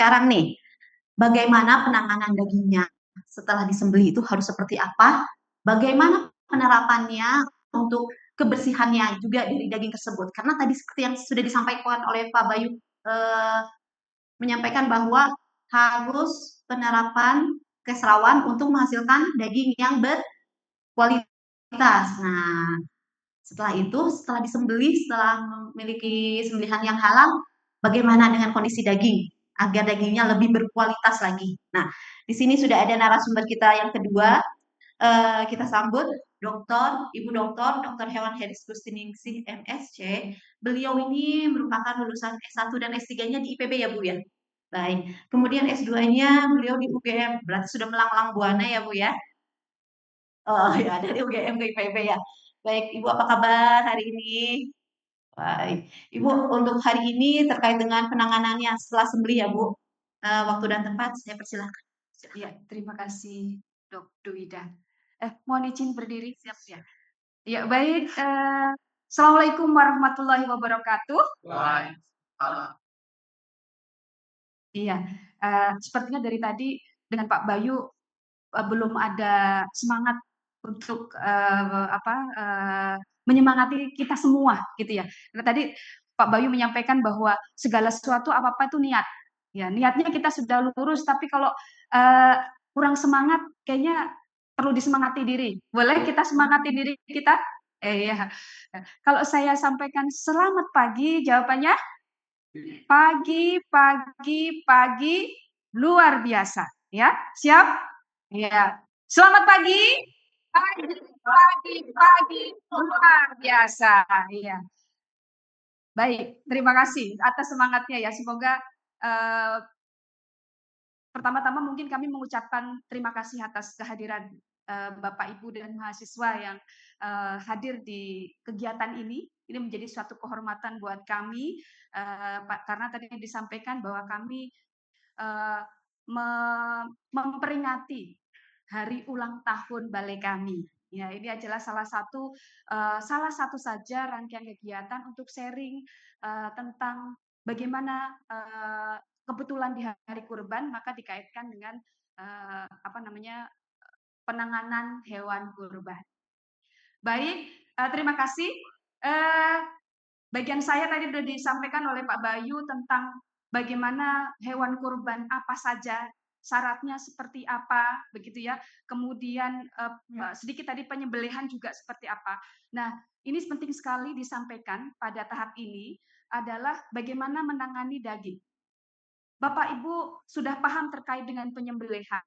sekarang nih, bagaimana penanganan dagingnya setelah disembelih itu harus seperti apa? Bagaimana penerapannya untuk kebersihannya juga dari daging tersebut? Karena tadi seperti yang sudah disampaikan oleh Pak Bayu, eh, menyampaikan bahwa harus penerapan keserawan untuk menghasilkan daging yang berkualitas. Nah, setelah itu, setelah disembelih, setelah memiliki sembelihan yang halal, bagaimana dengan kondisi daging agar dagingnya lebih berkualitas lagi. Nah, di sini sudah ada narasumber kita yang kedua. Kita sambut Ibu Dokter Hewan Heris Gustiningsih MSc. Beliau ini merupakan lulusan S1 dan S3-nya di IPB ya Bu ya. Baik. Kemudian S2-nya beliau di UGM. Berarti sudah melanglang buana ya Bu ya. Oh ya, dari UGM ke IPB ya. Baik, Ibu apa kabar hari ini? Baik. Ibu, untuk hari ini terkait dengan penanganannya setelah sembelih ya Bu. Waktu dan tempat saya persilahkan. Ya, terima kasih Dok Duwida. Mohon izin berdiri. Siap ya. Ya, baik. Assalamualaikum warahmatullahi wabarakatuh. Waalaikumsalam. Iya, sepertinya dari tadi dengan Pak Bayu belum ada semangat untuk menyemangati kita semua gitu ya. Karena tadi Pak Bayu menyampaikan bahwa segala sesuatu apa-apa itu niat. Ya, niatnya kita sudah lurus, tapi kalau kurang semangat kayaknya perlu disemangati diri. Boleh kita semangati diri kita? Ya. Kalau saya sampaikan selamat pagi, jawabannya pagi, luar biasa. Ya, siap? Ya. Selamat pagi. Pagi, luar biasa. Ya. Baik, terima kasih atas semangatnya ya. Semoga pertama-tama mungkin kami mengucapkan terima kasih atas kehadiran Bapak Ibu dan mahasiswa yang hadir di kegiatan ini. Ini menjadi suatu kehormatan buat kami karena tadi disampaikan bahwa kami memperingati hari ulang tahun balai kami. Ya, ini adalah salah satu saja rangkaian kegiatan untuk sharing tentang bagaimana kebetulan di hari kurban maka dikaitkan dengan penanganan hewan kurban. Baik, terima kasih. Bagian saya tadi sudah disampaikan oleh Pak Bayu tentang bagaimana hewan kurban apa saja, syaratnya seperti apa, begitu ya. Kemudian sedikit tadi penyembelihan juga seperti apa. Nah, ini penting sekali disampaikan pada tahap ini adalah bagaimana menangani daging. Bapak Ibu sudah paham terkait dengan penyembelihan,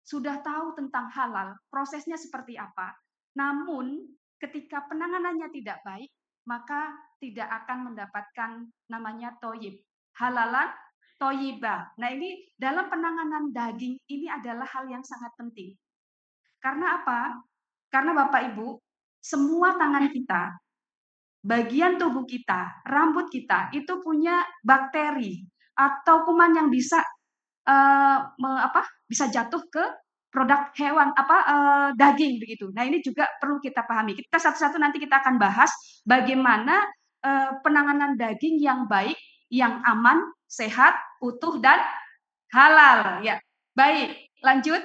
sudah tahu tentang halal, prosesnya seperti apa. Namun, ketika penanganannya tidak baik, maka tidak akan mendapatkan namanya toyib. Halalan toyibah. Nah, ini dalam penanganan daging ini adalah hal yang sangat penting. Karena apa? Karena Bapak Ibu, semua tangan kita, bagian tubuh kita, rambut kita, itu punya bakteri atau kuman yang bisa bisa jatuh ke produk hewan daging begitu. Nah, ini juga perlu kita pahami. Kita satu-satu nanti kita akan bahas bagaimana penanganan daging yang baik, yang aman, sehat, utuh dan halal. Ya, baik. Lanjut.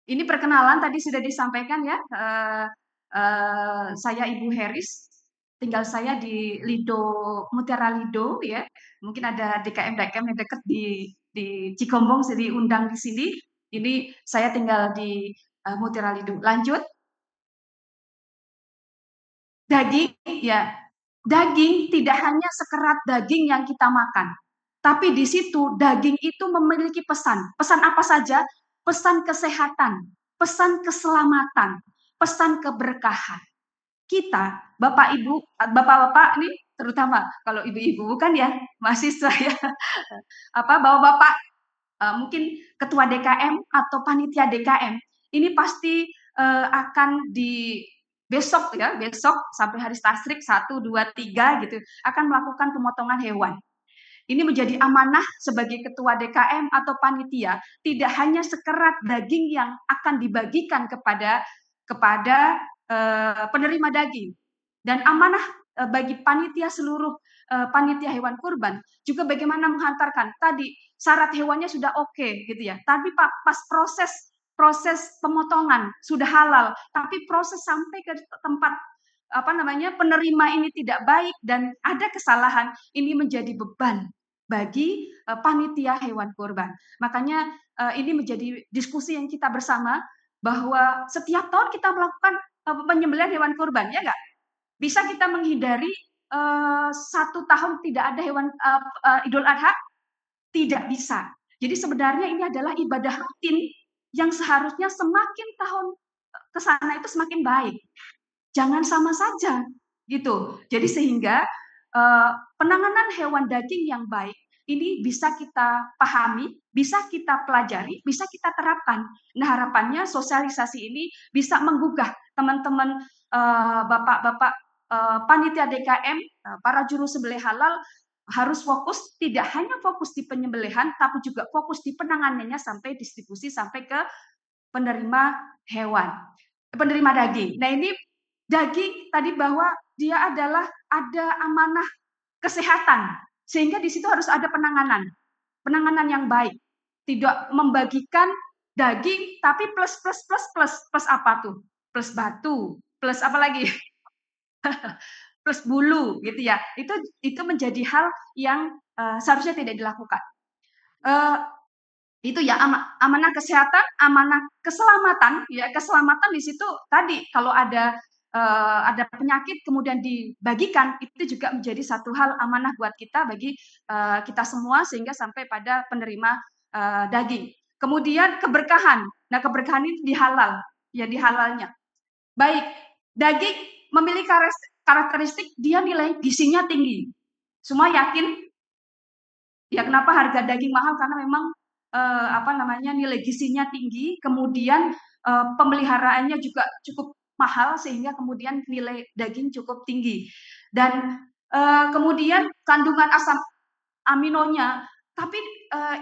Ini perkenalan tadi sudah disampaikan ya. Saya Ibu Heris. Tinggal saya di Lido, Mutiara Lido ya. Mungkin ada DKM yang dekat di Cikombong, jadi diundang di sini. Ini saya tinggal di Mutiara Lido. Lanjut. Daging ya. Daging tidak hanya sekerat daging yang kita makan. Tapi di situ daging itu memiliki pesan. Pesan apa saja? Pesan kesehatan, pesan keselamatan, pesan keberkahan. Kita, Bapak Ibu, Bapak-bapak nih terutama kalau ibu-ibu bukan ya, mahasiswa ya. Bapak-bapak mungkin ketua DKM atau panitia DKM, ini pasti akan di besok sampai hari tasrik 1, 2, 3 gitu akan melakukan pemotongan hewan. Ini menjadi amanah sebagai ketua DKM atau panitia, tidak hanya sekerat daging yang akan dibagikan kepada penerima daging, dan amanah bagi panitia seluruh panitia hewan kurban juga bagaimana menghantarkan tadi syarat hewannya sudah oke gitu ya, tapi pas proses pemotongan sudah halal, tapi proses sampai ke tempat penerima ini tidak baik dan ada kesalahan, ini menjadi beban bagi panitia hewan kurban. Makanya ini menjadi diskusi yang kita bersama bahwa setiap tahun kita melakukan penyembelihan hewan kurban, ya nggak? Bisa kita menghindari 1 tahun tidak ada hewan Idul Adha? Tidak bisa. Jadi sebenarnya ini adalah ibadah rutin yang seharusnya semakin tahun ke sana itu semakin baik. Jangan sama saja, gitu. Jadi sehingga penanganan hewan daging yang baik ini bisa kita pahami, bisa kita pelajari, bisa kita terapkan. Nah, harapannya sosialisasi ini bisa menggugah teman-teman bapak-bapak panitia DKM, para juru sembelih halal harus fokus, tidak hanya fokus di penyembelihan, tapi juga fokus di penanganannya sampai distribusi sampai ke penerima hewan, penerima daging. Nah, ini daging tadi bahwa dia adalah ada amanah kesehatan, sehingga di situ harus ada penanganan yang baik. Tidak membagikan daging tapi plus apa tuh? Plus batu, plus apa lagi? Plus bulu gitu ya. Itu menjadi hal yang seharusnya tidak dilakukan. Itu ya amanah kesehatan, amanah keselamatan, ya keselamatan di situ tadi kalau ada penyakit kemudian dibagikan itu juga menjadi satu hal amanah buat kita bagi kita semua sehingga sampai pada penerima daging. Kemudian keberkahan. Nah, keberkahan itu dihalal, ya dihalalnya. Baik, daging memiliki karakteristik dia nilai gizinya tinggi. Semua yakin? Ya kenapa harga daging mahal? Karena memang nilai gizinya tinggi, kemudian pemeliharaannya juga cukup mahal sehingga kemudian nilai daging cukup tinggi. Dan kemudian kandungan asam aminonya, tapi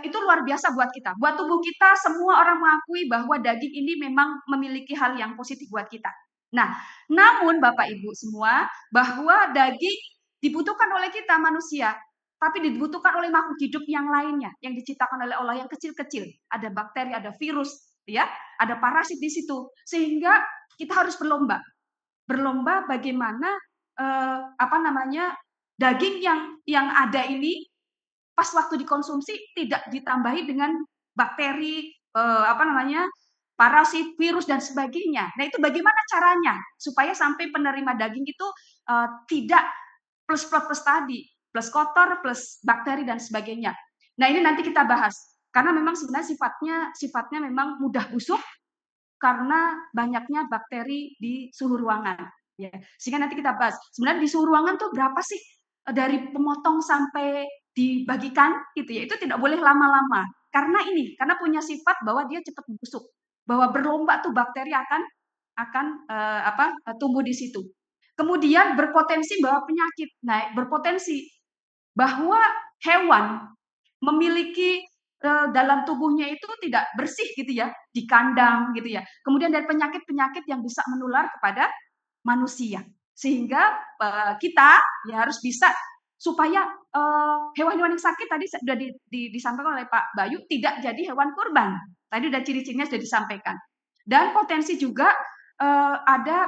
itu luar biasa buat kita. Buat tubuh kita, semua orang mengakui bahwa daging ini memang memiliki hal yang positif buat kita. Nah, namun Bapak Ibu semua, bahwa daging dibutuhkan oleh kita manusia, tapi dibutuhkan oleh makhluk hidup yang lainnya, yang diciptakan oleh Allah yang kecil-kecil. Ada bakteri, ada virus, ya, ada parasit di situ. Sehingga kita harus berlomba bagaimana daging yang ada ini pas waktu dikonsumsi tidak ditambahi dengan bakteri, parasit, virus dan sebagainya. Nah, itu bagaimana caranya supaya sampai penerima daging itu tidak plus tadi, plus kotor, plus bakteri dan sebagainya. Nah, ini nanti kita bahas karena memang sebenarnya sifatnya memang mudah busuk karena banyaknya bakteri di suhu ruangan. Ya, sehingga nanti kita bahas. Sebenarnya di suhu ruangan tuh berapa sih dari pemotong sampai dibagikan gitu ya, itu tidak boleh lama-lama. Karena punya sifat bahwa dia cepat busuk, bahwa berlomba tuh bakteri akan tumbuh di situ. Kemudian berpotensi bahwa penyakit. Nah, berpotensi bahwa hewan memiliki dalam tubuhnya itu tidak bersih gitu ya, di kandang gitu ya. Kemudian dari penyakit-penyakit yang bisa menular kepada manusia. Sehingga kita ya harus bisa supaya hewan-hewan yang sakit tadi sudah disampaikan oleh Pak Bayu tidak jadi hewan kurban. Tadi udah ciri-cirinya sudah disampaikan. Dan potensi juga ada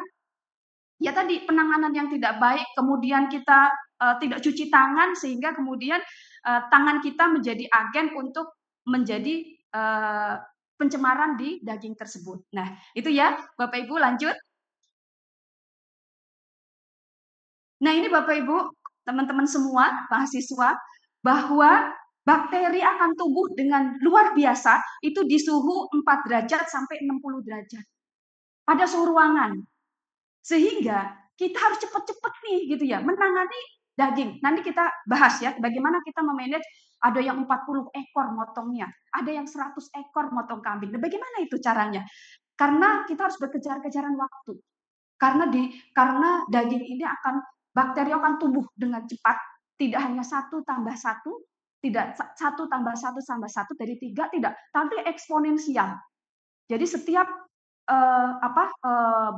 ya tadi penanganan yang tidak baik, kemudian kita tidak cuci tangan sehingga kemudian tangan kita menjadi agen untuk menjadi pencemaran di daging tersebut. Nah, itu ya Bapak Ibu, lanjut. Nah, ini Bapak Ibu, teman-teman semua, mahasiswa, bahwa bakteri akan tumbuh dengan luar biasa itu di suhu 4 derajat sampai 60 derajat pada suhu ruangan. Sehingga kita harus cepat-cepat nih gitu ya menangani daging. Nanti kita bahas ya bagaimana kita memanage, ada yang 40 ekor motongnya, ada yang 100 ekor motong kambing. Nah, bagaimana itu caranya? Karena kita harus berkejar-kejaran waktu. Karena daging ini bakteri akan tumbuh dengan cepat, tidak hanya 1 tambah 1, tidak 1 tambah 1 tambah 1 dari 3, tidak, tapi eksponensial. Jadi setiap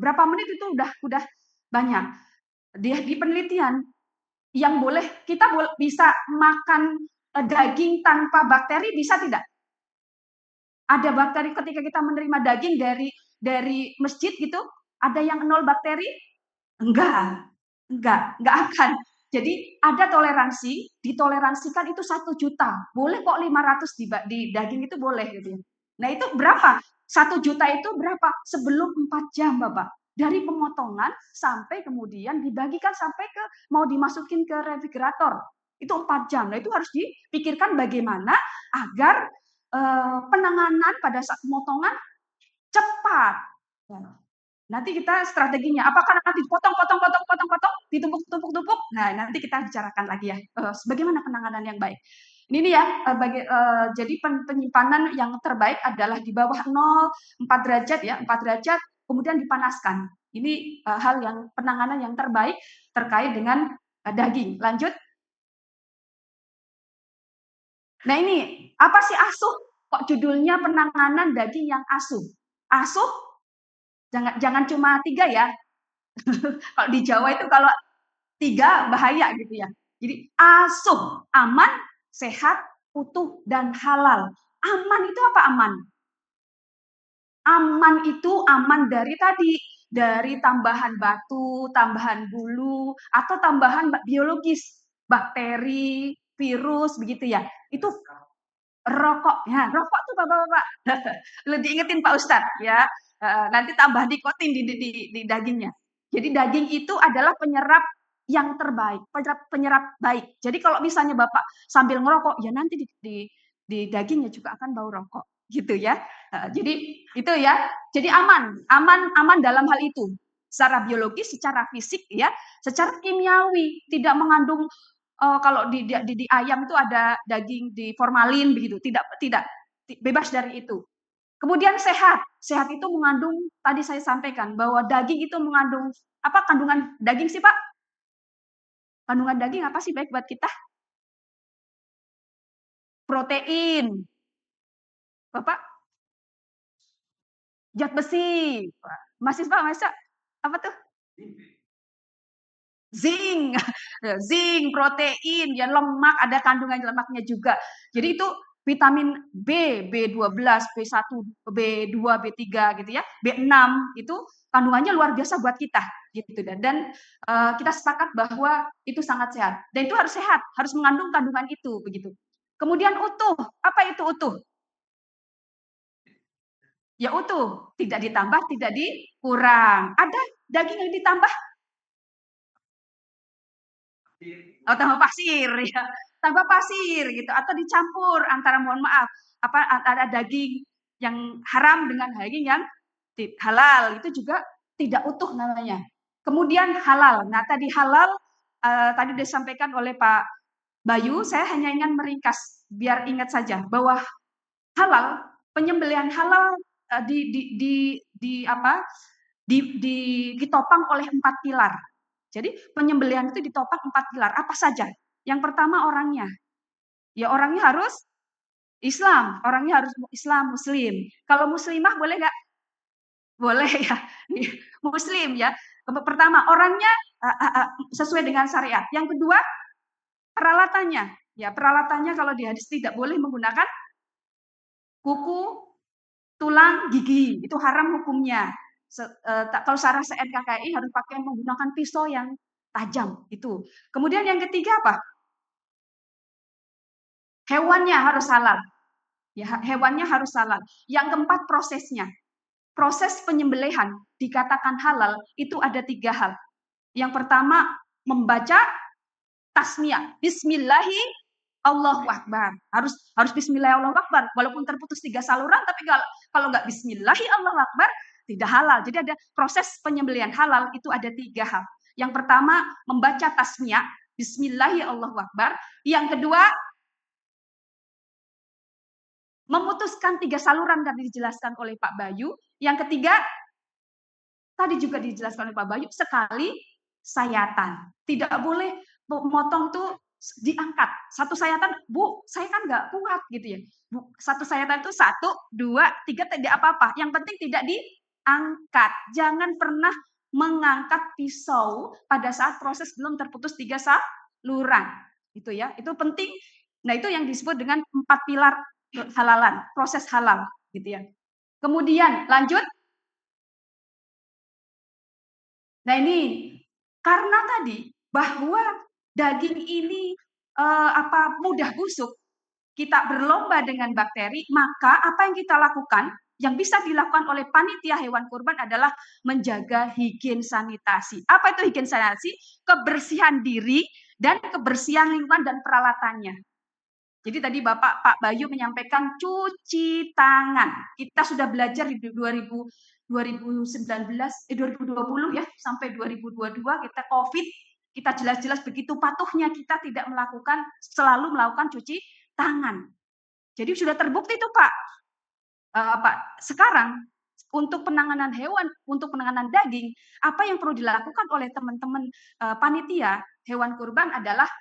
berapa menit itu udah banyak. Di penelitian yang boleh kita bisa makan daging tanpa bakteri, bisa tidak? Ada bakteri ketika kita menerima daging dari masjid gitu, ada yang 0 bakteri? Enggak akan. Jadi ada toleransi, ditoleransikan itu 1 juta. Boleh kok 500 di daging itu boleh gitu ya. Nah itu berapa? 1 juta itu berapa? Sebelum 4 jam Bapak. Dari pemotongan sampai kemudian dibagikan sampai ke mau dimasukin ke refrigerator. Itu 4 jam. Nah itu harus dipikirkan bagaimana agar penanganan pada saat pemotongan cepat. Nanti kita strateginya, apakah nanti potong, ditumpuk. Nah, nanti kita bicarakan lagi ya, bagaimana penanganan yang baik. Ini nih ya, jadi penyimpanan yang terbaik adalah di bawah 4 derajat ya, 4 derajat, kemudian dipanaskan. Ini hal yang penanganan yang terbaik terkait dengan daging. Lanjut. Nah ini, apa sih asuh? Kok judulnya penanganan daging yang asuh? Asuh, jangan cuma 3 ya. Kalau di Jawa itu kalau 3 bahaya gitu ya. Jadi asuh, aman, sehat, utuh, dan halal. Aman itu apa aman? Aman itu aman dari tadi, dari tambahan batu, tambahan bulu, atau tambahan biologis, bakteri, virus, begitu ya. Itu rokok. Ya, rokok tuh Bapak-bapak. Lu diingetin Pak Ustadz ya. Nanti tambah nikotin di dagingnya. Jadi daging itu adalah penyerap yang terbaik, penyerap baik. Jadi kalau misalnya Bapak sambil ngerokok, ya nanti di dagingnya juga akan bau rokok, gitu ya. Jadi itu ya. Jadi aman dalam hal itu. Secara biologis, secara fisik ya, secara kimiawi, tidak mengandung kalau di ayam itu ada daging di formalin begitu, tidak bebas dari itu. Kemudian sehat itu mengandung, tadi saya sampaikan bahwa daging itu mengandung apa kandungan daging sih Pak? Kandungan daging apa sih baik buat kita? Protein, Bapak? Zat besi, masih Pak, masa apa tuh? Zinc, protein, ya lemak, ada kandungan lemaknya juga. Jadi itu vitamin B, B12, B1, B2, B3 gitu ya, B6 itu kandungannya luar biasa buat kita gitu dan kita sepakat bahwa itu sangat sehat dan itu harus sehat, harus mengandung kandungan itu begitu. Kemudian utuh, apa itu utuh? Ya utuh, tidak ditambah, tidak dikurang. Ada daging yang ditambah tambah pasir ya, tambah pasir gitu atau dicampur antara mohon maaf ada daging yang haram dengan daging yang halal itu juga tidak utuh namanya. Kemudian halal. Nah tadi halal tadi disampaikan oleh Pak Bayu, saya hanya ingin meringkas biar ingat saja bahwa halal penyembelihan halal ditopang oleh 4 pilar. Jadi penyembelihan itu ditopang 4 pilar. Apa saja? Yang pertama orangnya. Ya orangnya harus Islam. Orangnya harus Islam, Muslim. Kalau muslimah boleh nggak? Boleh ya. Muslim ya. Pertama orangnya sesuai dengan syariat. Yang kedua peralatannya. Ya peralatannya kalau di hadis tidak boleh menggunakan kuku, tulang, gigi. Itu haram hukumnya. Kalau secara NKKI harus pakai menggunakan pisau yang tajam itu. Kemudian yang ketiga apa? Hewannya harus halal. Ya, hewannya harus halal. Yang keempat prosesnya. Proses penyembelihan dikatakan halal itu ada 3 hal. Yang pertama membaca tasmiyah. Bismillahi Allahu Akbar. Harus bismillahi Allahu Akbar. Walaupun terputus 3 saluran tapi kalau nggak bismillahi Allahu Akbar tidak halal. Jadi ada proses penyembelihan halal itu ada 3 hal. Yang pertama membaca tasmiyah, bismillahi Allahu Akbar. Yang kedua memutuskan 3 saluran tadi dijelaskan oleh Pak Bayu. Yang ketiga tadi juga dijelaskan oleh Pak Bayu, sekali sayatan. Tidak boleh motong tuh diangkat. Satu sayatan, Bu, saya kan nggak kuat gitu ya. Bu, satu sayatan itu 1, 2, 3 tidak apa-apa. Yang penting tidak diangkat. Jangan pernah mengangkat pisau pada saat proses belum terputus 3 luran. Itu ya, itu penting. Nah, itu yang disebut dengan 4 pilar halalan, proses halal gitu ya. Kemudian lanjut. Nah, ini karena tadi bahwa daging ini mudah busuk, kita berlomba dengan bakteri, maka apa yang kita lakukan, yang bisa dilakukan oleh panitia hewan kurban adalah menjaga higien sanitasi. Apa itu higien sanitasi? Kebersihan diri dan kebersihan lingkungan dan peralatannya. Jadi tadi Pak Bayu menyampaikan cuci tangan. Kita sudah belajar di 2020 ya sampai 2022 kita COVID, kita jelas-jelas begitu patuhnya kita tidak selalu melakukan cuci tangan. Jadi sudah terbukti itu Pak. Sekarang untuk penanganan hewan, untuk penanganan daging, apa yang perlu dilakukan oleh teman-teman panitia hewan kurban adalah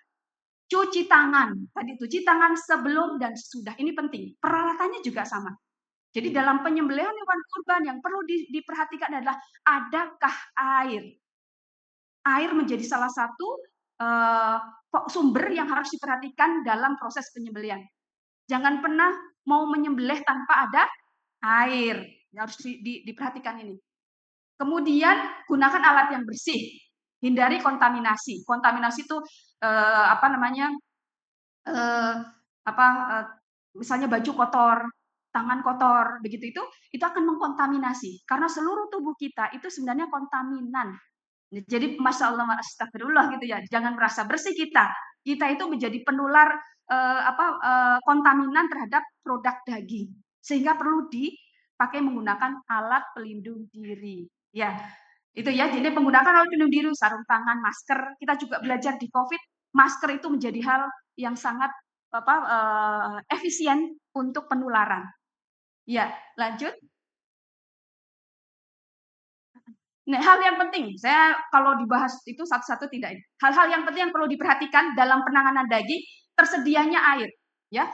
cuci tangan. Tadi cuci tangan sebelum dan sesudah. Ini penting. Peralatannya juga sama. Jadi dalam penyembelihan hewan kurban yang perlu diperhatikan adalah adakah air. Air menjadi salah satu sumber yang harus diperhatikan dalam proses penyembelihan. Jangan pernah mau menyembelih tanpa ada air. Harus diperhatikan ini. Kemudian gunakan alat yang bersih. Hindari kontaminasi. Kontaminasi itu misalnya baju kotor, tangan kotor, begitu itu akan mengkontaminasi karena seluruh tubuh kita itu sebenarnya kontaminan. Jadi masya Allah, astagfirullah gitu ya. Jangan merasa bersih kita itu menjadi penular kontaminan terhadap produk daging sehingga perlu dipakai menggunakan alat pelindung diri. Ya, itu ya. Jadi menggunakan alat pelindung diri, sarung tangan, masker. Kita juga belajar di COVID, masker itu menjadi hal yang sangat efisien untuk penularan. Ya, lanjut. Nah, hal yang penting, saya kalau dibahas itu satu-satu tidak. Hal-hal yang penting yang perlu diperhatikan dalam penanganan daging, tersedianya air, ya,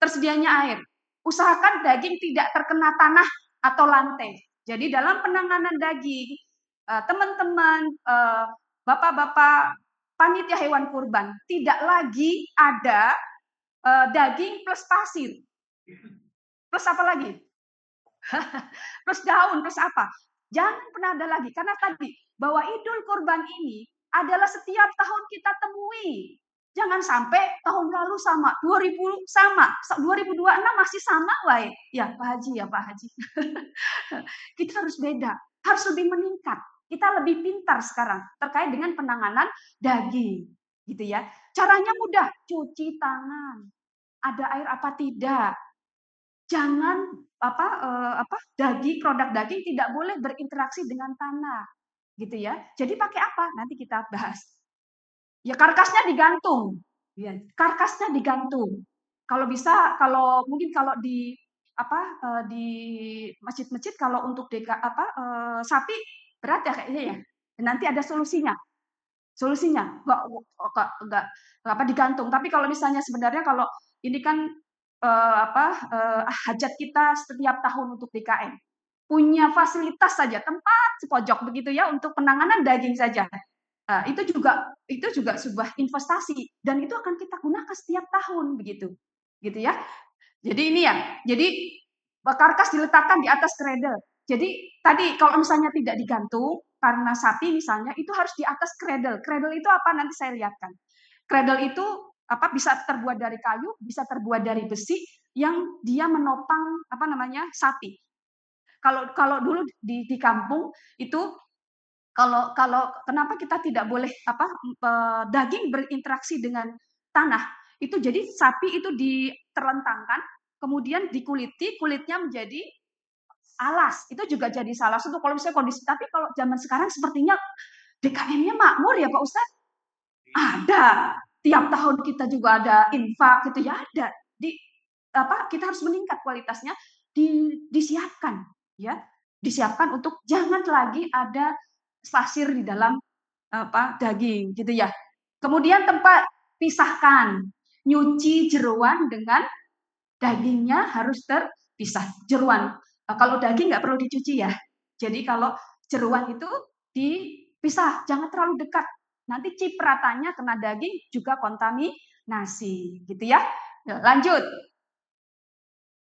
tersedianya air. Usahakan daging tidak terkena tanah atau lantai. Jadi dalam penanganan daging, teman-teman, bapak-bapak panitia hewan kurban, tidak lagi ada daging plus pasir. Plus apa lagi? Plus daun, plus apa? Jangan pernah ada lagi. Karena tadi, bahwa Idul Kurban ini adalah setiap tahun kita temui. Jangan sampai tahun lalu sama, 2000 sama, 2026 masih sama, wae. Ya, Pak Haji, ya Pak Haji. Kita harus beda, harus lebih meningkat. Kita lebih pintar sekarang terkait dengan penanganan daging, gitu ya. Caranya mudah, cuci tangan. Ada air apa tidak? Jangan produk daging tidak boleh berinteraksi dengan tanah, gitu ya. Jadi pakai apa? Nanti kita bahas. Ya karkasnya digantung. Ya, karkasnya digantung. Kalau bisa, mungkin kalau di di masjid-masjid kalau untuk sapi berat ya kayaknya ya. Nanti ada solusinya. Solusinya enggak digantung. Tapi kalau misalnya sebenarnya kalau ini kan hajat kita setiap tahun untuk DKM. Punya fasilitas saja, tempat sepojok begitu ya untuk penanganan daging saja. Itu juga sebuah investasi dan itu akan kita gunakan setiap tahun begitu. Gitu ya. Jadi ini ya. Jadi karkas diletakkan di atas cradle. Jadi tadi kalau misalnya tidak digantung karena sapi misalnya itu harus di atas cradle. Cradle itu apa nanti saya lihatkan. Cradle itu bisa terbuat dari kayu, bisa terbuat dari besi yang dia menopang sapi. Kalau dulu di kampung itu kalau kenapa kita tidak boleh daging berinteraksi dengan tanah itu jadi sapi itu diterlentangkan kemudian dikuliti, kulitnya menjadi alas. Itu juga jadi salah satu kalau misalnya kondisi. Tapi kalau zaman sekarang sepertinya DKM-nya makmur ya Pak Ustadz. Ada. Tiap tahun kita juga ada infak gitu ya ada. Kita harus meningkat kualitasnya disiapkan ya. Disiapkan untuk jangan lagi ada pasir di dalam daging gitu ya. Kemudian tempat pisahkan. Nyuci jeroan dengan dagingnya harus terpisah. Jeroan. Kalau daging nggak perlu dicuci ya. Jadi kalau jeroan itu dipisah, jangan terlalu dekat. nanti cipratannya kena daging juga kontaminasi, gitu ya. Lanjut.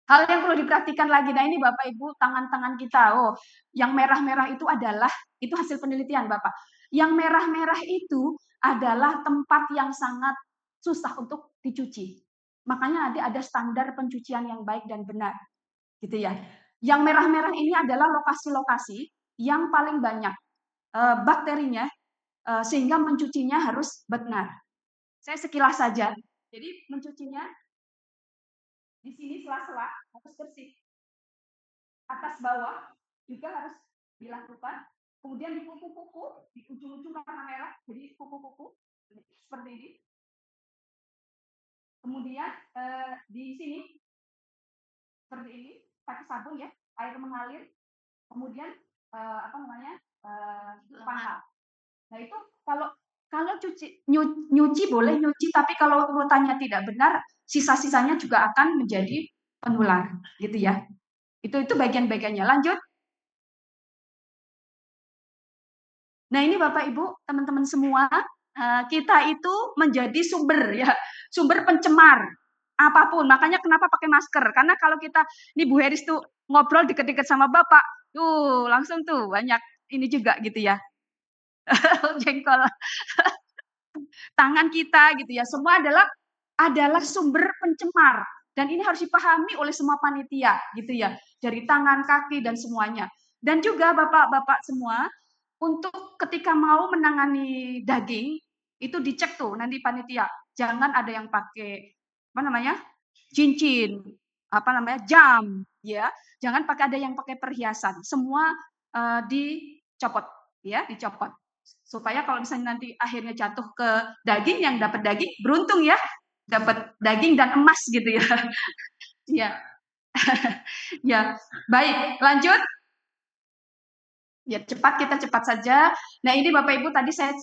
Hal yang perlu diperhatikan lagi, nah ini Bapak Ibu, tangan-tangan kita, yang merah-merah itu adalah, itu hasil penelitian Bapak. Yang merah-merah itu adalah tempat yang sangat susah untuk dicuci. Makanya ada standar pencucian yang baik dan benar, gitu ya. Yang merah-merah ini adalah lokasi-lokasi yang paling banyak bakterinya, sehingga mencucinya harus benar. Saya sekilas saja. Jadi mencucinya di sini sela-sela harus bersih. Atas bawah juga harus dilakukan. Kemudian di kuku-kuku, di ujung-ujung warna merah, jadi kuku-kuku seperti ini. Kemudian di sini seperti ini, pakai sabun ya, air mengalir. Kemudian paha. Nah itu kalau nyuci boleh nyuci, tapi kalau urutannya tidak benar, sisa-sisanya juga akan menjadi penular, gitu ya. Itu bagian-bagiannya. Lanjut. Nah ini Bapak Ibu, teman-teman semua, kita itu menjadi sumber pencemar apapun. Makanya kenapa pakai masker? Karena kalau kita, ini Bu Heris tuh ngobrol deket-deket sama Bapak, tuh langsung tuh banyak ini juga gitu ya. Jengkol. Tangan kita gitu ya, semua adalah sumber pencemar. Dan ini harus dipahami oleh semua panitia gitu ya, dari tangan, kaki dan semuanya. Dan juga Bapak-bapak semua, untuk ketika mau menangani daging, itu dicek tuh nanti panitia. Jangan ada yang pakai cincin, jam, ya. Jangan pakai ada yang pakai perhiasan. Semua dicopot, ya, dicopot. Supaya kalau misalnya nanti akhirnya jatuh ke daging, yang dapat daging beruntung ya, dapat daging dan emas gitu ya. Ya. Ya, baik, lanjut. Ya, kita cepat saja. Nah, ini Bapak Ibu tadi saya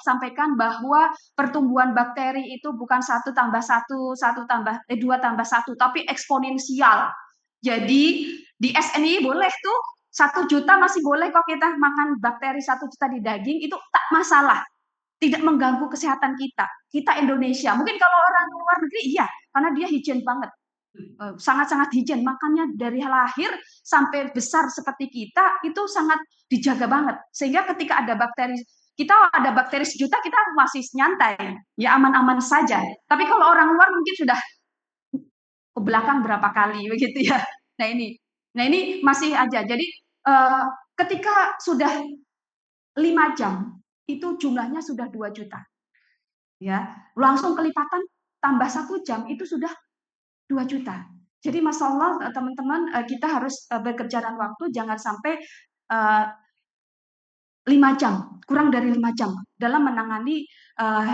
sampaikan bahwa pertumbuhan bakteri itu bukan 1 tambah 1, 2 tambah 1, tapi eksponensial. Jadi di SNI boleh tuh 1 juta masih boleh kok kita makan bakteri 1 juta di daging, itu tak masalah. Tidak mengganggu kesehatan kita. Kita Indonesia. Mungkin kalau orang luar negeri iya, karena dia higien banget. Sangat-sangat higien, makanya dari lahir sampai besar seperti kita itu sangat dijaga banget, sehingga ketika ada bakteri 1 juta kita masih nyantai, ya aman-aman saja. Tapi kalau orang luar mungkin sudah ke belakang berapa kali begitu ya. Nah ini masih aja. Jadi ketika sudah 5 jam itu jumlahnya sudah 2 juta, ya langsung kelipatan tambah 1 jam itu sudah 2 juta. Jadi Masya Allah teman-teman, kita harus berkejaran waktu, jangan sampai 5 jam, kurang dari 5 jam dalam menangani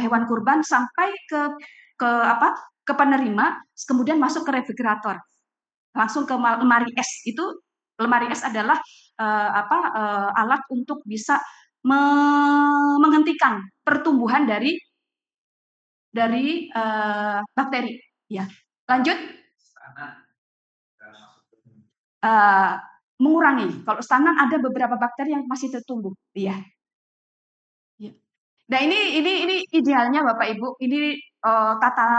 hewan kurban sampai ke penerima, kemudian masuk ke refrigerator, langsung ke lemari es. Itu lemari es adalah alat untuk bisa menghentikan pertumbuhan dari bakteri. Ya, lanjut. Mengurangi. Kalau stagnan ada beberapa bakteri yang masih tertumbuh. Iya. Ya. Nah ini idealnya Bapak Ibu. Ini tata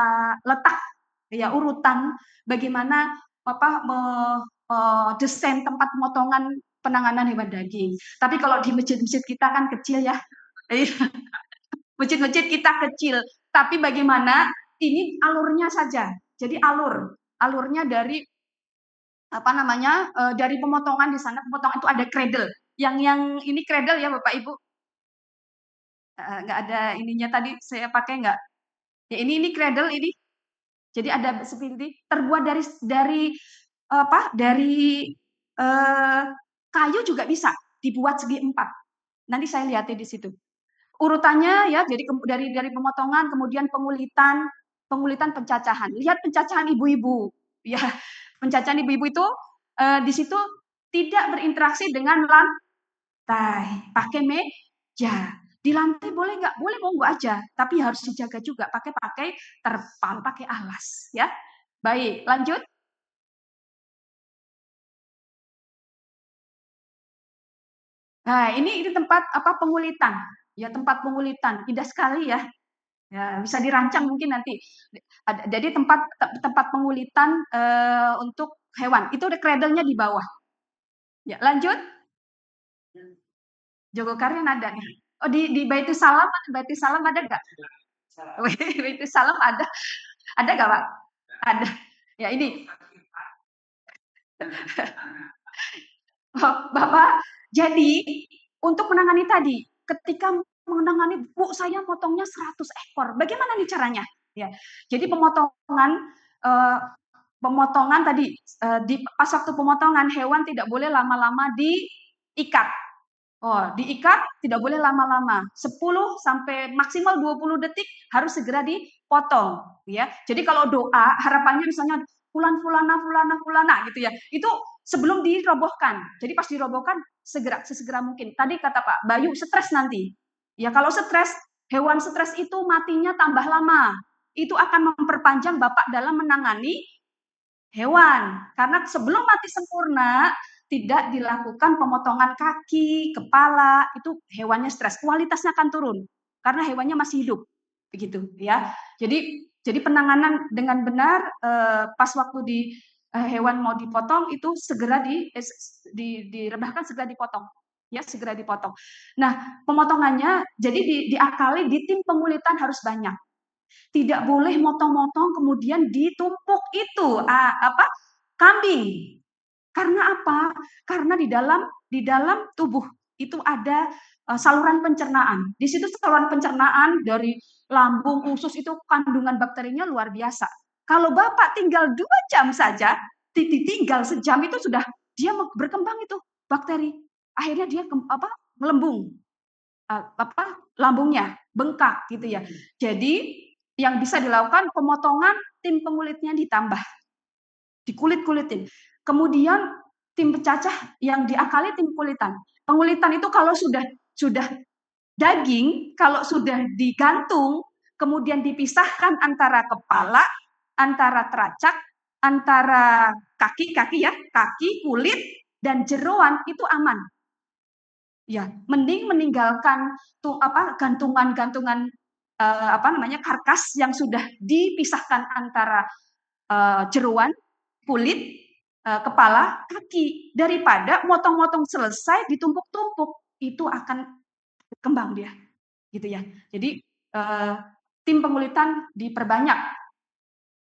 letak ya, urutan bagaimana desain tempat pemotongan penanganan hewan daging. Tapi kalau di masjid-masjid kita kan kecil ya. Masjid-masjid kita kecil. Tapi bagaimana ini alurnya saja. Jadi alurnya dari dari pemotongan di sana, pemotongan itu ada cradle. Yang ini cradle ya Bapak Ibu. Nggak ada ininya tadi saya pakai nggak? Ya ini cradle ini. Jadi ada seperti terbuat dari kayu juga bisa dibuat segi 4. Nanti saya lihatin di situ. Urutannya ya, jadi dari pemotongan, kemudian pengulitan, pencacahan. Lihat pencacahan ibu-ibu. Ya, pencacahan ibu-ibu itu di situ tidak berinteraksi dengan lantai, pakai meja. Di lantai boleh nggak? Boleh, monggo aja, tapi harus dijaga juga, pakai terpal, pakai alas, ya. Baik, lanjut. Nah, ini tempat pengulitan, ya tempat pengulitan, indah sekali ya. Ya, bisa dirancang mungkin nanti. Jadi tempat pengulitan untuk hewan. Itu udah cradle-nya di bawah. Ya, lanjut. Jogokarian ada nih. Oh, di Baitul Salam ada nggak? Baitul Salam ada nggak Pak? Ada. Ya ini. Oh, Bapak, jadi untuk menangani tadi, ketika menangani, Bu, saya potongnya 100 ekor. Bagaimana nih caranya? Ya. Jadi pemotongan tadi pas waktu pemotongan hewan tidak boleh lama-lama diikat. Oh, diikat tidak boleh lama-lama. 10 sampai maksimal 20 detik harus segera dipotong, ya. Jadi kalau doa harapannya misalnya fulana gitu ya. Itu sebelum dirobohkan. Jadi pas dirobohkan sesegera mungkin. Tadi kata Pak Bayu stres nanti. Ya kalau stres, hewan stres itu matinya tambah lama. Itu akan memperpanjang Bapak dalam menangani hewan. Karena sebelum mati sempurna, tidak dilakukan pemotongan kaki, kepala, itu hewannya stres, kualitasnya akan turun karena hewannya masih hidup, begitu ya. Jadi penanganan dengan benar pas waktu di hewan mau dipotong itu segera direbahkan, segera dipotong, ya segera dipotong. Nah pemotongannya jadi diakali di tim pengulitan harus banyak. Tidak boleh motong-motong kemudian ditumpuk itu kambing. Karena apa? Karena di dalam tubuh itu ada saluran pencernaan. Di situ saluran pencernaan dari lambung, usus itu kandungan bakterinya luar biasa. Kalau Bapak tinggal 2 jam saja, tinggal sejam itu sudah dia berkembang itu bakteri. Akhirnya dia melembung lambungnya, bengkak gitu ya. Jadi yang bisa dilakukan pemotongan tim pengulitnya ditambah. Dikulit-kulitin. Kemudian tim pencacah yang diakali tim kulitan. Pengulitan itu kalau sudah daging, kalau sudah digantung, kemudian dipisahkan antara kepala, antara teracak, antara kaki ya, kaki, kulit, dan jeroan itu aman. Ya, mending meninggalkan gantungan-gantungan karkas yang sudah dipisahkan antara jeroan, kulit, kepala, kaki, daripada motong-motong selesai ditumpuk-tumpuk, itu akan berkembang dia, gitu ya. Jadi tim pengulitan diperbanyak.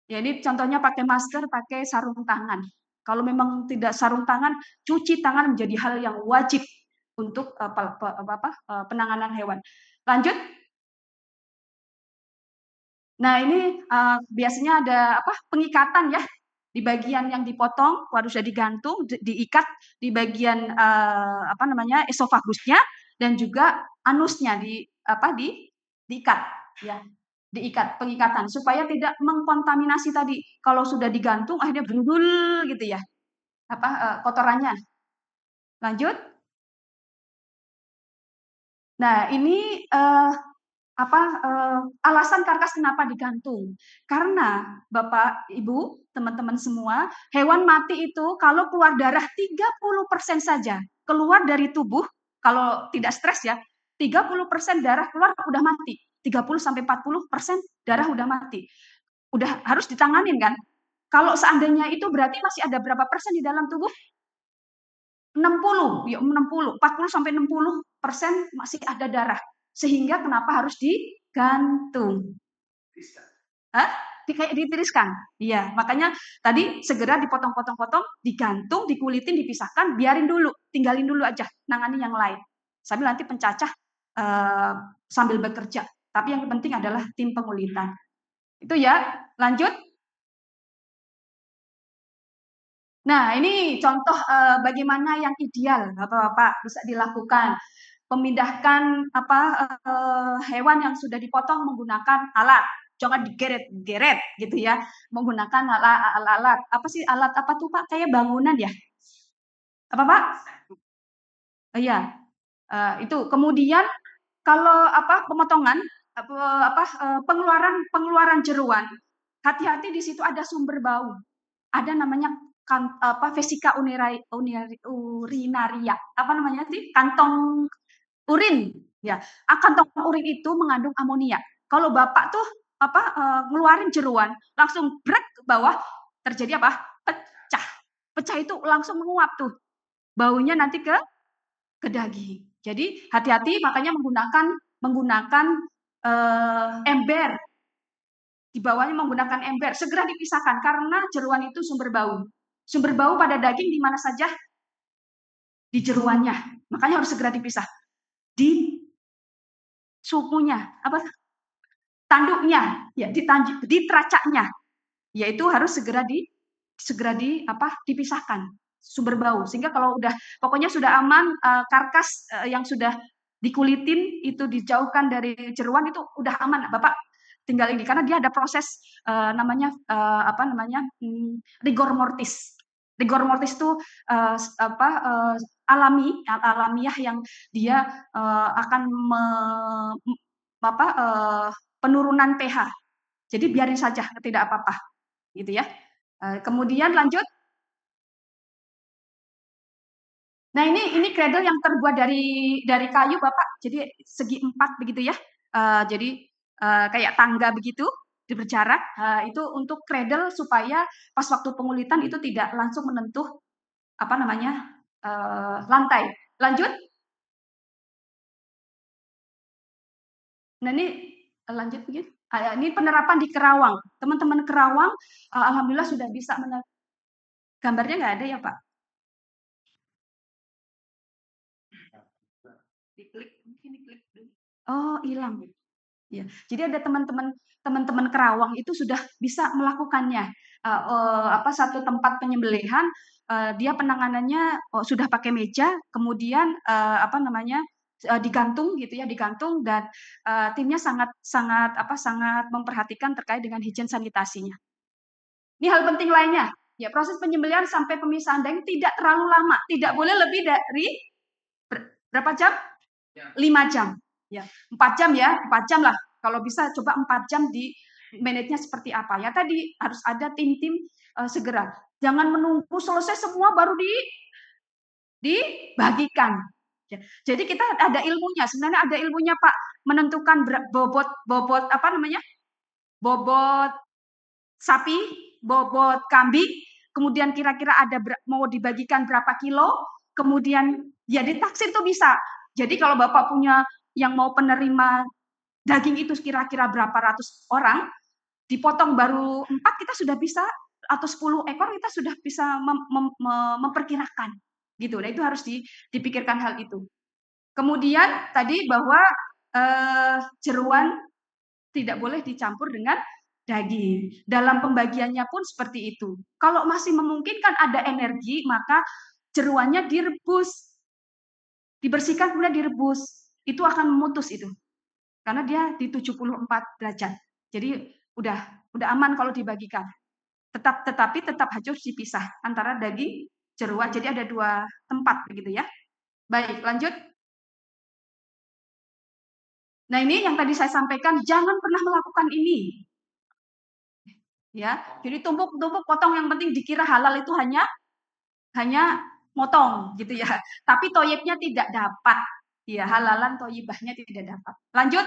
Ya ini contohnya pakai masker, pakai sarung tangan. Kalau memang tidak sarung tangan, cuci tangan menjadi hal yang wajib untuk penanganan hewan. Lanjut. Nah ini biasanya ada pengikatan ya. Di bagian yang dipotong, harus sudah digantung, diikat di bagian esofagusnya dan juga anusnya diikat ya, diikat, pengikatan supaya tidak mengkontaminasi tadi. Kalau sudah digantung akhirnya berundul gitu ya, kotorannya. Lanjut. Nah ini alasan karkas kenapa digantung? Karena Bapak, Ibu, teman-teman semua, hewan mati itu kalau keluar darah 30% saja keluar dari tubuh, kalau tidak stres ya, 30% darah keluar udah mati. 30-40% darah udah mati. Udah harus ditanganin kan? Kalau seandainya itu berarti masih ada berapa persen di dalam tubuh? 60, ya 60, 40-60% masih ada darah. Sehingga kenapa harus digantung? Kayak ditiriskan. Iya, makanya tadi segera dipotong-potong-potong, digantung, dikulitin, dipisahkan, biarin dulu, tinggalin dulu aja, nangani yang lain. Sambil nanti pencacah sambil bekerja. Tapi yang penting adalah tim pengulitan. Itu ya, lanjut. Nah, ini contoh bagaimana yang ideal, Bapak-bapak bisa dilakukan. Memindahkan hewan yang sudah dipotong menggunakan alat, jangan digeret-geret gitu ya, menggunakan alat. Apa sih alat apa tuh Pak? Kayak bangunan ya? Apa Pak? Iya, itu. Kemudian kalau pemotongan, pengeluaran jeroan, hati-hati di situ ada sumber bau. Ada namanya vesika urinaria, kantong urin Ya, kantong urin itu mengandung amonia. Kalau Bapak tuh ngeluarin jeruan, langsung brek ke bawah, terjadi apa? Pecah. Pecah itu langsung menguap tuh. Baunya nanti ke daging. Jadi hati-hati, makanya menggunakan ember. Di bawahnya menggunakan ember, segera dipisahkan karena jeruan itu sumber bau. Sumber bau pada daging di mana saja? Di jeruannya. Makanya harus segera dipisah. Di sukunya, tanduknya, ya di teracaknya, yaitu harus segera dipisahkan sumber bau. Sehingga kalau pokoknya sudah aman, karkas yang sudah dikulitin itu dijauhkan dari jeruan itu udah aman, Bapak tinggal ini karena dia ada proses rigor mortis. Rigor mortis itu alamiah yang dia akan penurunan pH. Jadi biarin saja, tidak apa-apa, gitu ya. Kemudian lanjut. Nah ini cradle yang terbuat dari kayu, Bapak. Jadi segi 4 begitu ya. Jadi kayak tangga begitu berjarak. Itu untuk cradle supaya pas waktu pengulitan itu tidak langsung menyentuh lantai. Lanjut. Nah ini lanjut begitu. Ini penerapan di Kerawang. Teman-teman Kerawang, alhamdulillah sudah bisa gambarnya nggak ada ya Pak? Diklik, mungkin diklik dulu. Oh hilang. Ya, jadi ada teman-teman Kerawang itu sudah bisa melakukannya. Satu tempat penyembelihan, dia penanganannya sudah pakai meja, kemudian digantung gitu ya, digantung dan timnya sangat memperhatikan terkait dengan higien sanitasinya. Ini hal penting lainnya, ya proses penyembelihan sampai pemisahan daging tidak terlalu lama, tidak boleh lebih dari berapa jam? 5 jam. Ya, 4 jam ya, 4 jam lah. Kalau bisa coba 4 jam di manage-nya seperti apa. Ya tadi harus ada tim-tim segera. Jangan menunggu selesai semua baru dibagikan. Ya. Jadi kita ada ilmunya. Sebenarnya ada ilmunya Pak, menentukan bobot bobot sapi, bobot kambing, kemudian kira-kira mau dibagikan berapa kilo, kemudian ya ditaksir itu bisa. Jadi kalau Bapak punya yang mau penerima daging itu kira-kira berapa ratus orang, dipotong baru 4 kita sudah bisa, atau 10 ekor kita sudah bisa memperkirakan. Gitu. Nah itu harus dipikirkan hal itu. Kemudian tadi bahwa jeruan tidak boleh dicampur dengan daging. Dalam pembagiannya pun seperti itu. Kalau masih memungkinkan ada energi, maka jeruannya direbus. Dibersihkan kemudian direbus. Itu akan memutus itu. Karena dia di 74 derajat. Jadi udah aman kalau dibagikan. Tetapi tetap harus dipisah antara daging jeruan. Jadi ada 2 tempat begitu ya. Baik, lanjut. Nah, ini yang tadi saya sampaikan, jangan pernah melakukan ini. Ya, jadi tumpuk-tumpuk potong, yang penting dikira halal itu hanya motong gitu ya. Tapi toyibnya tidak dapat. Ya, halalan toyibahnya tidak dapat. Lanjut.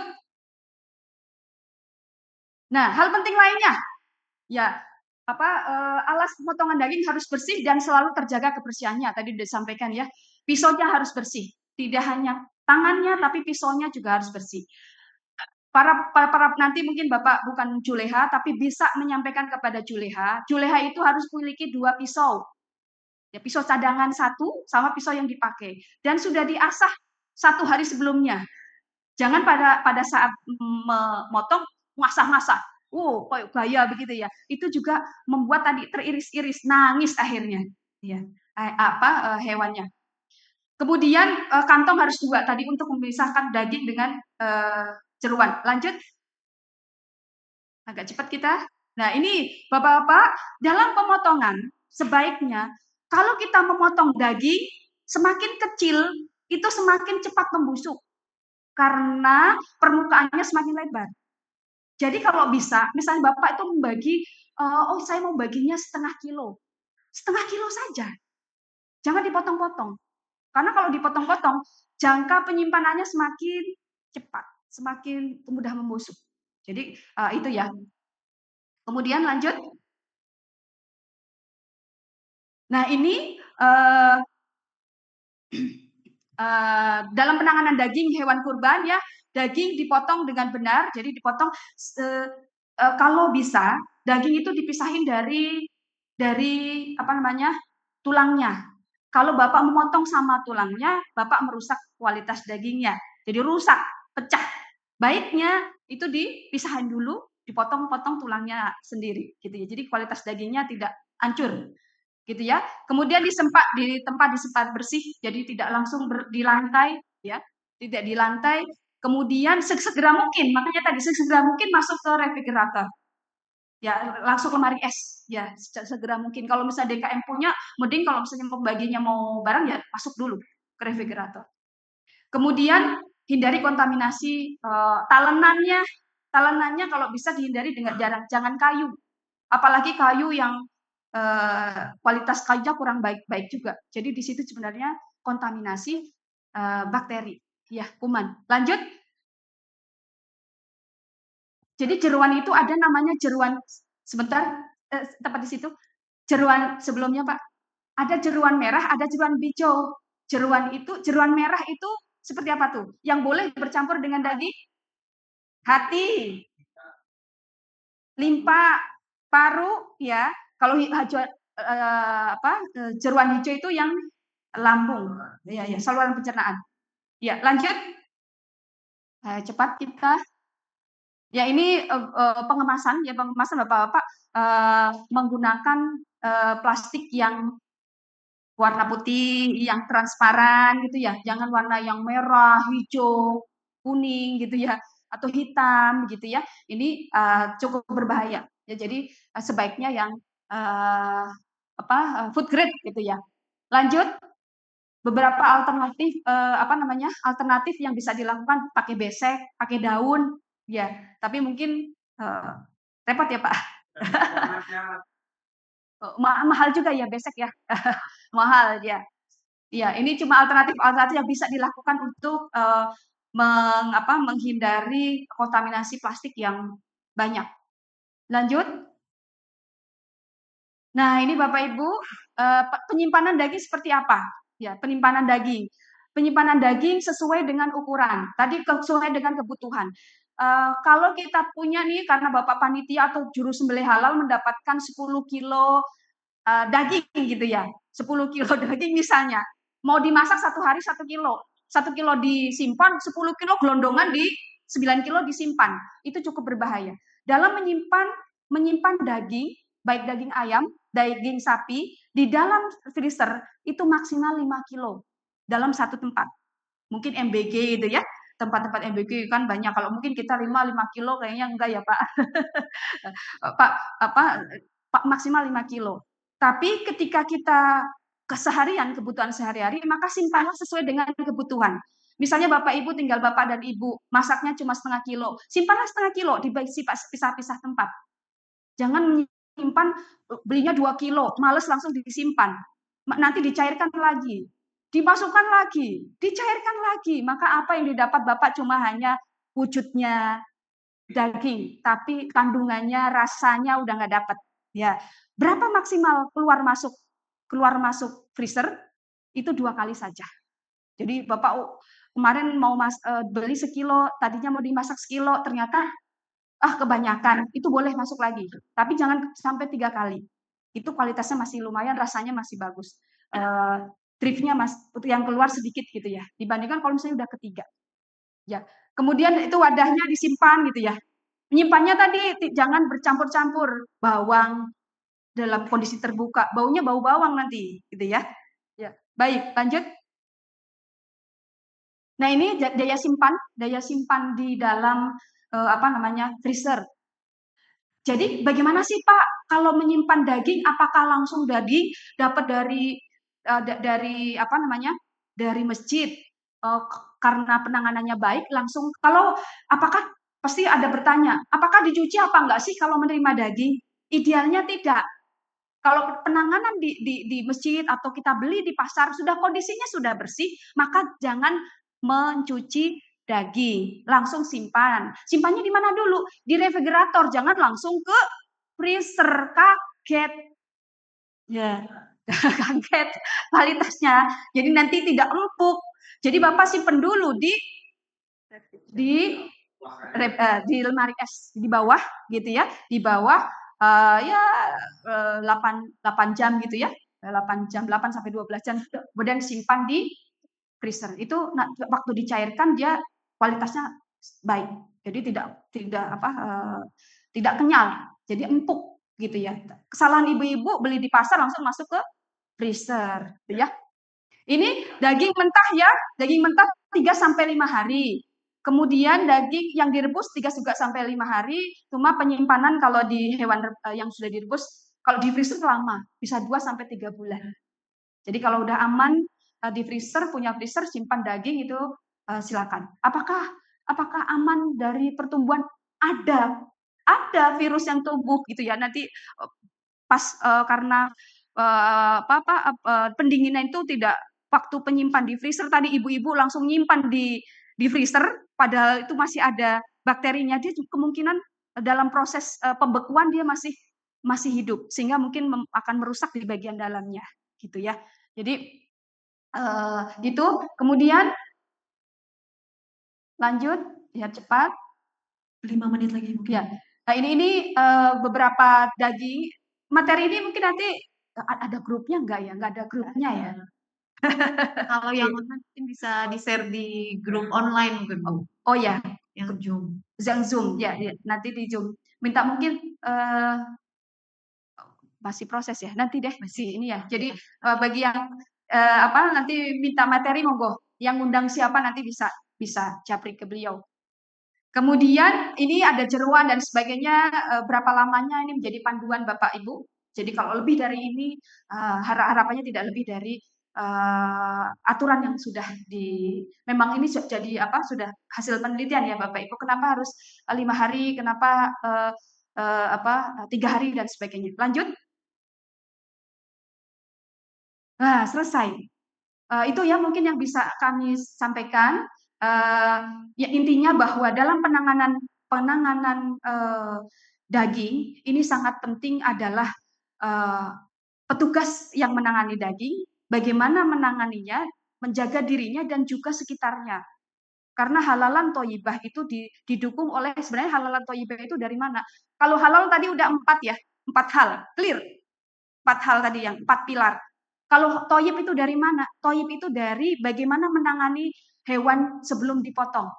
Nah, hal penting lainnya, ya alas pemotongan daging harus bersih dan selalu terjaga kebersihannya. Tadi sudah disampaikan ya. Pisaunya harus bersih. Tidak hanya tangannya, tapi pisaunya juga harus bersih. Para nanti mungkin Bapak bukan juleha, tapi bisa menyampaikan kepada juleha. Juleha itu harus memiliki 2 pisau. Ya, pisau cadangan 1 sama pisau yang dipakai. Dan sudah diasah 1 hari sebelumnya. Jangan pada saat memotong ngasah-ngasah. Kayak gaya begitu ya. Itu juga membuat tadi teriris-iris, nangis akhirnya. Ya, hewannya. Kemudian kantong harus 2 tadi untuk memisahkan daging dengan jeruan. Lanjut. Agak cepat kita. Nah, ini Bapak-bapak, dalam pemotongan sebaiknya kalau kita memotong daging semakin kecil itu semakin cepat membusuk karena permukaannya semakin lebar. Jadi kalau bisa, misalnya Bapak itu membagi, saya mau baginya setengah kilo saja. Jangan dipotong-potong. Karena kalau dipotong-potong, jangka penyimpanannya semakin cepat, semakin mudah membusuk. Jadi itu ya. Kemudian lanjut. Nah ini dalam penanganan daging hewan kurban ya, daging dipotong dengan benar, jadi dipotong kalau bisa daging itu dipisahin dari apa namanya tulangnya. Kalau Bapak memotong sama tulangnya, Bapak merusak kualitas dagingnya, jadi rusak, pecah. Baiknya itu dipisahin dulu, dipotong-potong tulangnya sendiri, gitu ya. Jadi kualitas dagingnya tidak hancur, gitu ya. Kemudian di tempat disempat bersih, jadi tidak langsung di lantai, ya, tidak di lantai. Kemudian segera mungkin, makanya tadi segera mungkin masuk ke refrigerator. Ya, langsung lemari es, ya, segera mungkin. Kalau misalnya DKM punya, mending kalau misalnya baginya mau barang ya masuk dulu ke refrigerator. Kemudian hindari kontaminasi talenannya. Talenannya kalau bisa dihindari dengan jangan kayu. Apalagi kayu yang kualitas kayunya kurang baik juga. Jadi di situ sebenarnya kontaminasi bakteri, ya, kuman. Lanjut. Jadi jeruan itu ada namanya jeruan, sebentar, tepat di situ. Jeruan sebelumnya Pak, ada jeruan merah, ada jeruan hijau. Jeruan merah itu seperti apa tuh? Yang boleh bercampur dengan daging? Hati, limpa, paru, ya. Kalau jeruan hijau itu yang lambung, ya, saluran pencernaan. Ya, lanjut. Cepat kita. Ya, ini pengemasan Bapak-Bapak menggunakan plastik yang warna putih, yang transparan gitu ya. Jangan warna yang merah, hijau, kuning gitu ya, atau hitam gitu ya. Ini cukup berbahaya. Ya, jadi sebaiknya yang food grade gitu ya. Lanjut. Beberapa alternatif alternatif yang bisa dilakukan pakai besek, pakai daun, ya. Tapi mungkin repot ya Pak. Mahal juga ya besek ya. Mahal ya. Ya, ini cuma alternatif yang bisa dilakukan untuk menghindari kontaminasi plastik yang banyak. Lanjut. Nah, ini Bapak Ibu, penyimpanan daging seperti apa? Ya, penyimpanan daging. Penyimpanan daging sesuai dengan ukuran. Tadi sesuai dengan kebutuhan. Kalau kita punya nih, karena Bapak panitia atau juru sembelih halal mendapatkan 10 kilo daging gitu ya. 10 kilo daging misalnya. Mau dimasak 1 hari 1 kilo. 1 kilo disimpan, 10 kilo gelondongan di 9 kilo disimpan. Itu cukup berbahaya. Dalam menyimpan daging, baik daging ayam, daging sapi, di dalam freezer itu maksimal 5 kilo dalam satu tempat. Mungkin MBG itu ya, tempat-tempat MBG kan banyak. Kalau mungkin kita 5 kilo kayaknya enggak ya Pak. Pak maksimal 5 kilo. Tapi ketika kita kebutuhan sehari-hari, maka simpanlah sesuai dengan kebutuhan. Misalnya Bapak Ibu tinggal Bapak dan Ibu, masaknya cuma setengah kilo, simpanlah setengah kilo, pisah-pisah tempat. Jangan menyimpan, belinya 2 kilo, males langsung disimpan. Nanti dicairkan lagi, dimasukkan lagi, dicairkan lagi. Maka apa yang didapat Bapak cuma hanya wujudnya daging, tapi kandungannya, rasanya udah nggak dapat. Ya, berapa maksimal keluar masuk freezer? Itu 2 kali saja. Jadi Bapak kemarin mau beli sekilo, tadinya mau dimasak sekilo, ternyata kebanyakan, itu boleh masuk lagi. Tapi jangan sampai 3 kali. Itu kualitasnya masih lumayan, rasanya masih bagus. Tripnya yang keluar sedikit gitu ya, dibandingkan kalau misalnya udah ketiga. Ya. Kemudian itu wadahnya disimpan gitu ya. Menyimpannya tadi jangan bercampur-campur bawang dalam kondisi terbuka, baunya bau bawang nanti, gitu ya. Ya, baik, lanjut. Nah, ini daya simpan di dalam freezer. Jadi bagaimana sih Pak kalau menyimpan daging? Apakah langsung daging dapat dari masjid karena penanganannya baik langsung? Apakah pasti ada bertanya, apakah dicuci apa enggak sih kalau menerima daging? Idealnya tidak. Kalau penanganan di masjid atau kita beli di pasar kondisinya sudah bersih, maka jangan mencuci daging, langsung simpan. Simpannya di mana dulu? Di refrigerator, jangan langsung ke freezer. Kaget. Ya, kaget kualitasnya. Jadi nanti tidak empuk. Jadi Bapak simpan dulu di lemari es di bawah gitu ya, di bawah 8 jam gitu ya, 8 sampai 12 jam, kemudian simpan di freezer. Itu waktu dicairkan dia kualitasnya baik, jadi tidak kenyal, jadi empuk gitu ya. Kesalahan ibu-ibu beli di pasar langsung masuk ke freezer, gitu ya. Ini daging mentah ya, daging mentah 3 sampai 5 hari. Kemudian daging yang direbus 3 juga sampai 5 hari, cuma penyimpanan kalau di hewan yang sudah direbus, kalau di freezer lama, bisa 2 sampai 3 bulan. Jadi kalau udah aman di freezer, punya freezer, simpan daging itu silakan. Apakah aman dari pertumbuhan? Ada virus yang tumbuh gitu ya. Nanti pas karena pendinginan itu tidak, waktu penyimpan di freezer tadi ibu-ibu langsung nyimpan di freezer, padahal itu masih ada bakterinya, dia kemungkinan dalam proses pembekuan dia masih hidup, sehingga mungkin akan merusak di bagian dalamnya, gitu ya. Jadi itu. Kemudian lanjut, ya cepat. 5 menit lagi. Ya. Nah ini beberapa daging. Materi ini mungkin nanti ada grupnya enggak ya? Enggak ada grupnya ya. Kalau yang online mungkin bisa di-share di grup online mungkin, Bu. Oh ya, yang Zoom. Zoom ya, nanti di Zoom. Minta mungkin masih proses ya. Nanti deh masih ini ya. Jadi bagi yang nanti minta materi monggo. Yang undang siapa nanti bisa japri ke beliau. Kemudian ini ada jeroan dan sebagainya, berapa lamanya ini menjadi panduan Bapak Ibu. Jadi kalau lebih dari ini, harapannya tidak lebih dari aturan yang sudah memang ini jadi sudah hasil penelitian ya Bapak Ibu. Kenapa harus 5 hari, kenapa 3 hari dan sebagainya. Lanjut. Nah, selesai. Itu ya mungkin yang bisa kami sampaikan. Ya intinya bahwa dalam penanganan daging ini sangat penting adalah petugas yang menangani daging, bagaimana menanganinya, menjaga dirinya dan juga sekitarnya. Karena halalan thayyibah itu didukung oleh, sebenarnya halalan thayyibah itu dari mana? Kalau halal tadi udah 4 ya, 4 hal, clear. 4 hal tadi, yang 4 pilar. Kalau thayyib itu dari mana? Thayyib itu dari bagaimana menangani hewan sebelum dipotong.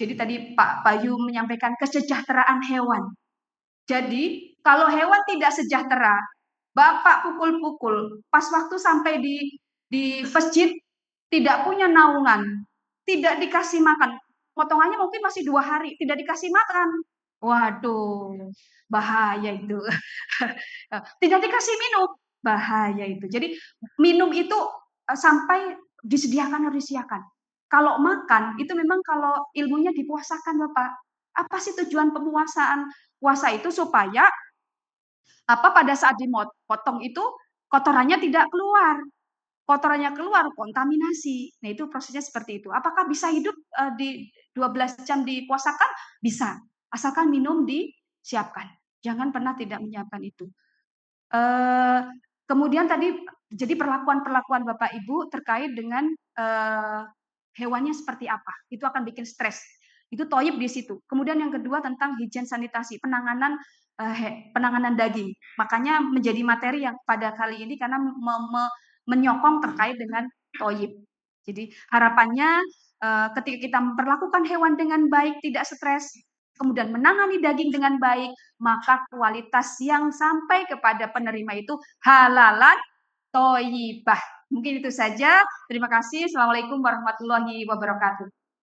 Jadi tadi Pak Bayu menyampaikan kesejahteraan hewan. Jadi kalau hewan tidak sejahtera, Bapak pukul-pukul, pas waktu sampai di masjid tidak punya naungan, tidak dikasih makan. Potongannya mungkin masih 2 hari, tidak dikasih makan. Waduh, bahaya itu. Tidak dikasih minum, bahaya itu. Jadi minum itu sampai disediakan harus disediakan. Kalau makan itu memang kalau ilmunya dipuasakan Bapak. Apa sih tujuan pemuasaan? Puasa itu supaya pada saat dipotong itu kotorannya tidak keluar. Kotorannya keluar, kontaminasi. Nah, itu prosesnya seperti itu. Apakah bisa hidup di 12 jam dipuasakan? Bisa. Asalkan minum disiapkan. Jangan pernah tidak menyiapkan itu. Kemudian tadi, jadi perlakuan-perlakuan Bapak Ibu terkait dengan hewannya seperti apa. Itu akan bikin stres. Itu thayyib di situ. Kemudian yang kedua tentang higien sanitasi, penanganan daging. Makanya menjadi materi yang pada kali ini karena menyokong terkait dengan thayyib. Jadi harapannya ketika kita memperlakukan hewan dengan baik, tidak stres, kemudian menangani daging dengan baik, maka kualitas yang sampai kepada penerima itu halalan thayyibah. Mungkin itu saja. Terima kasih. Assalamualaikum warahmatullahi wabarakatuh.